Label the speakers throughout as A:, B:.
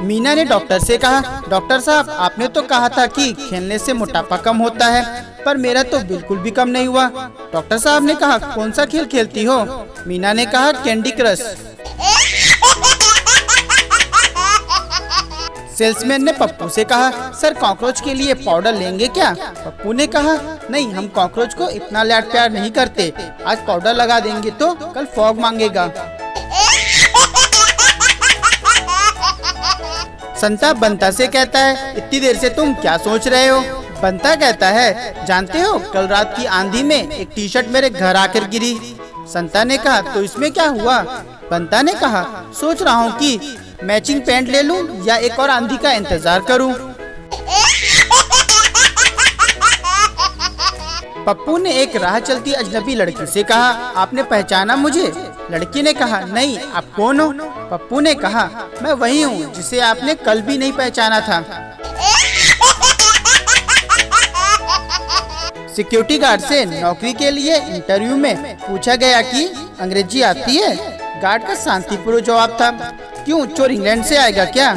A: मीना ने डॉक्टर से कहा, डॉक्टर साहब आपने तो कहा था कि खेलने से मोटापा कम होता है, पर मेरा तो बिल्कुल भी कम नहीं हुआ। डॉक्टर साहब ने कहा, कौन सा खेल खेलती हो? मीना ने कहा, कैंडी क्रश। सेल्समैन ने पप्पू से कहा, सर कॉकरोच के लिए पाउडर लेंगे क्या? पप्पू ने कहा, नहीं हम कॉकरोच को इतना लाड प्यार नहीं करते, आज पाउडर लगा देंगे तो कल फॉग मांगेगा। संता बंता से कहता है, इतनी देर से तुम क्या सोच रहे हो? बंता कहता है, जानते हो कल रात की आंधी में एक टी शर्ट मेरे घर आकर गिरी। संता ने कहा, तो इसमें क्या हुआ? बंता ने कहा, सोच रहा हूँ कि मैचिंग पैंट ले लूं या एक और आंधी का इंतजार करूं। पप्पू ने एक राह चलती अजनबी लड़की से कहा, आपने पहचाना मुझे? लड़की ने कहा, नहीं आप कौन हो? पप्पू ने कहा, मैं वही हूँ जिसे आपने कल भी नहीं पहचाना था। सिक्योरिटी गार्ड से नौकरी के लिए इंटरव्यू में पूछा गया कि अंग्रेजी आती है? गार्ड का शांतिपूर्वक जवाब था, क्यों चोर इंग्लैंड से आएगा क्या?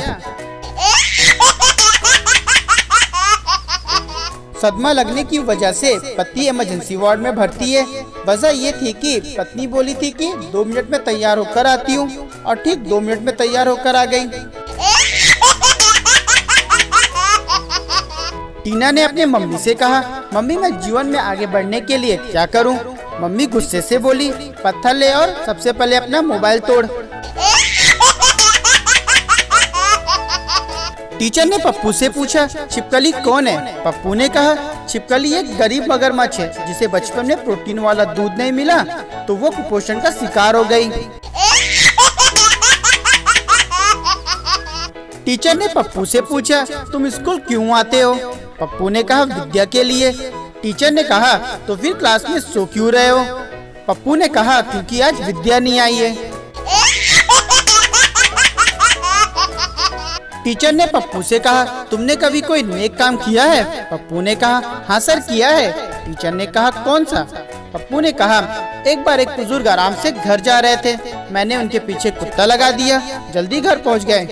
A: सदमा लगने की वजह से पति इमरजेंसी वार्ड में भर्ती है। वजह ये थी कि पत्नी बोली थी कि 2 मिनट में तैयार होकर आती हूँ, और ठीक 2 मिनट में तैयार होकर आ गई। टीना ने अपने मम्मी से कहा, मम्मी मैं जीवन में आगे बढ़ने के लिए क्या करूँ? मम्मी गुस्से से बोली, पत्थर ले और सबसे पहले अपना मोबाइल तोड़। टीचर ने पप्पू से पूछा, छिपकली कौन है? पप्पू ने कहा, छिपकली एक गरीब मगरमच्छ है जिसे बचपन में प्रोटीन वाला दूध नहीं मिला तो वो कुपोषण का शिकार हो गई। टीचर ने पप्पू से पूछा, तुम स्कूल क्यों आते हो? पप्पू ने कहा, विद्या के लिए। टीचर ने कहा, तो फिर क्लास में सो क्यों रहे हो? पप्पू ने कहा, क्योंकि आज विद्या नहीं आई है। टीचर ने पप्पू से कहा, तुमने कभी कोई नेक काम किया है? पप्पू ने कहा, हाँ सर किया है। टीचर ने कहा, कौन सा? पप्पू ने कहा, एक बार एक बुजुर्ग आराम से घर जा रहे थे, मैंने उनके पीछे कुत्ता लगा दिया, जल्दी घर पहुंच गए।